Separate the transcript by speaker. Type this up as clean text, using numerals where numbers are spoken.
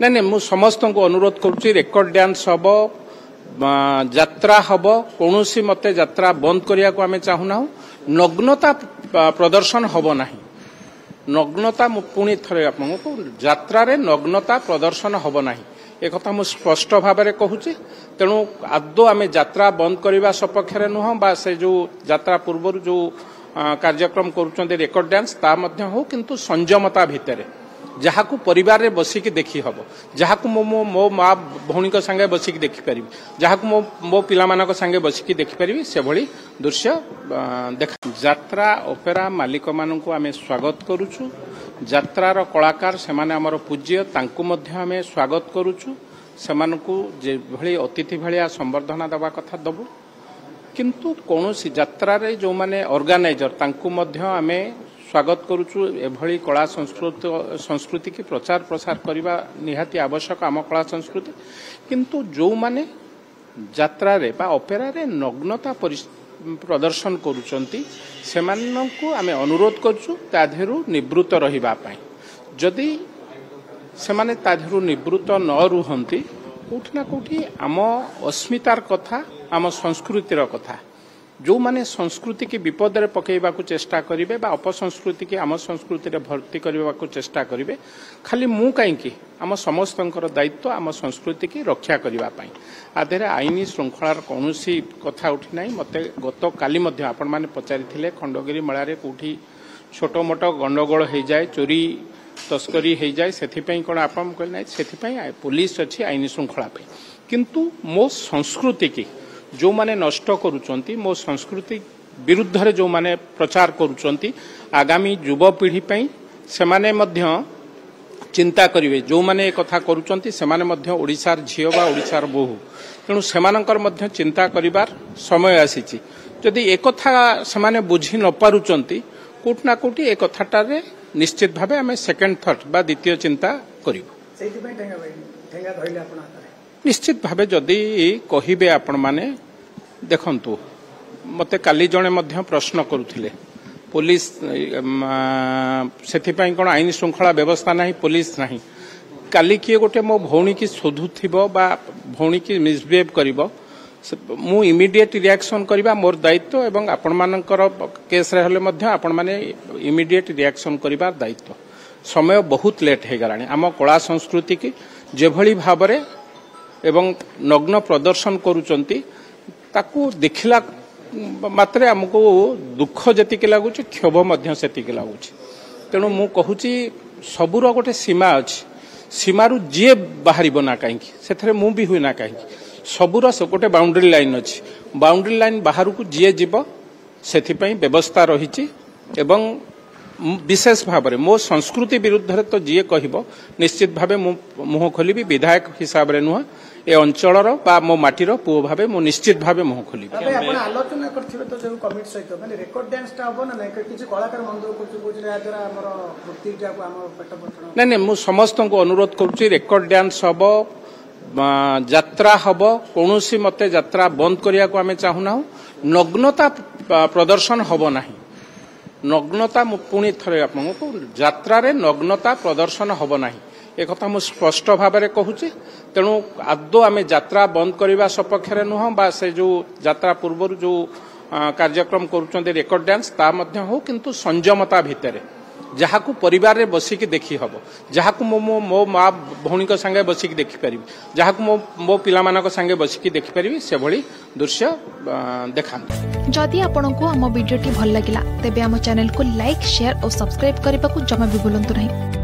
Speaker 1: नहीं नहीं मु समस्त को अनुरोध करुच्ची रेकर्ड डांस हम यात्रा हम कौन मत यात्रा बंद करने को आम चाहूना नग्नता प्रदर्शन हम ना नग्नता पुणी थे आपको यात्रा नग्नता प्रदर्शन हम ना एक मुझे स्पष्ट भाव में कहूँ तेणु आदौ आम यात्रा बंद करने सपक्ष नुह बा से जो यात्रा पूर्व जो कार्यक्रम करुँच रेकर्ड डांस ता हो किंतु संयमता भितर जहाँ को परिवार रे बसिक देखी हम जहाँ को मो माँ भौणी संगे बसिक देखिपारि जहाँ को मो पिला संगे बसिक देखिपारि से भली दृश्य देखा यात्रा ओपेरा मालिक मान को आम स्वागत करुचु यात्रार कलाकार से आमर पूज्य तांकु मध्य आम स्वागत करुचु से भली अतिथि भाया संबर्धना दवा कथा दबु किंतु कौन यात्रा जो माने ऑर्गेनाइजर तांकु मध्य आमे स्वागत करुचु एभली कला संस्कृति की प्रचार प्रसार करने निहाती आवश्यक आम कला संस्कृति किंतु जो माने यात्रा रे बा ऑपेरा रे नग्नता प्रदर्शन करुचंती सेमानंकु आमे अनुरोध करछु ताधेरु निवृत्त रहिबा पई जदि सेमाने ताधेरु निवृत्त न रुहंती कोठी ना कोठी आम अस्मितार कथा आम संस्कृतिर कथा जो माने संस्कृति की विपद रे पकेइबा को चेष्टा करिवे बा अपसंस्कृति की आम संस्कृति रे भर्ती करबा को चेष्टा करिवे खाली मु काईकी आम समस्तंकर दायित्व आम संस्कृति की रक्षा करबा पई आधेरे आईनी श्रृंखलार कोनोसी कथा उठी नाही मते गत काली मध्ये आपण माने पचारिथिले खंडगिरी मेला रे कोठी छोटो मोटो गंडगोल हो जाए चोरी तस्करी हो जाए से कौन आप कहना पुलिस अच्छी आईन श्रृंखला किंतु मो संस्कृति की जो माने नष्ट करुचंती मो संस्कृति विरुद्ध रे जो माने प्रचार करुचंती आगामी युवपीढ़ी पई से माने मध्य चिंता करिवे जो माने कथा करुचंती से माने मध्य ओडिसार झियो बा ओडिसार बोहू तेणु सेमानंकर मध्य चिंता करिवार समय आसीची जदि एक कथा से माने बुझी न पारुचंती कोट ना कोटी एक कथाटारे निश्चित भावे आम सेकेंड थॉट बा द्वितीय चिंता करिवु निश्चित भावे जदि कहिबे आपण माने देखंतु मते काली जणे मध्य प्रश्न करुथिले पुलिस सेथिपाई कोन आईन श्रृंखला व्यवस्था नाही पुलिस नाही काली किए गोटे मो भौणी की शोधुथिबो बा भौणी की मिसबिहेव करिवो मु इमिडिएट रिएक्शन करबा मोर दायित्व एवं आपण मानकर केस रे हले मध्य आपण माने इमिडिएट रिएक्शन करबा दायित्व समय बहुत लेट हे गलानी आम कला संस्कृति की जेभली भाबरे एवं नग्न प्रदर्शन करूचंती ताकू देखिला मात्रे हमको दुख जतिके लगुच क्षोभ मध्य सेतिके लगुच तेणु मु कहूची सबुर गोटे सीमा अछि सीमारू जे बाहरिबो ना काहे सेथरे मु भी हुई ना काहे सबुर गोटे बाउंड्री लाइन अच्छी बाउंड्री लाइन बाहर को जी जीव से व्यवस्था रही विशेष भाव में मो संस्कृति विरुद्ध तो जी कह निश्चित भाव मुह खोली विधायक हिसाब से नुह ए अंचल मो माटीर पुओ भाव मो निश्चित भाव मुह खोली
Speaker 2: आलोचना करथिबे तो जो कमिटी सहित माने रेकॉर्ड डांस टा हो ना नहीं किसी कलाकार मंदिर को या द्वारा हमर प्रतिटा को हम पेट पटण
Speaker 1: नहीं नहीं मु समस्त को अनुरोध करूची रेकॉर्ड डांस हम यात्रा हम कौन मत यात्रा बंद करने को आम चाहूना नग्नता प्रदर्शन हम ना नग्नता पुणी थे आपको यात्रा नग्नता प्रदर्शन हम ना एक मुझे स्पष्ट भाव में कहूँ तेणु आदौ आम यात्रा बंद करने सपक्ष नुह बा से जो यात्रा पूर्व जो कार्यक्रम करुँच रेकर्ड डांस ता हो किंतु संयमता भितर जहाँ को परिवार रे बसिक देखी हम जहाँ को मो माँ भौणी संगे बसिक देखिपारि जहाँ को मो पिला संगे बसिक देखिपारि से भली दृश्य देखा
Speaker 3: जदि आपंक आम भिडी भल लगा तेब आम चैनल को लाइक शेयर और सब्सक्राइब करने को जमा भी भूलु नहीं।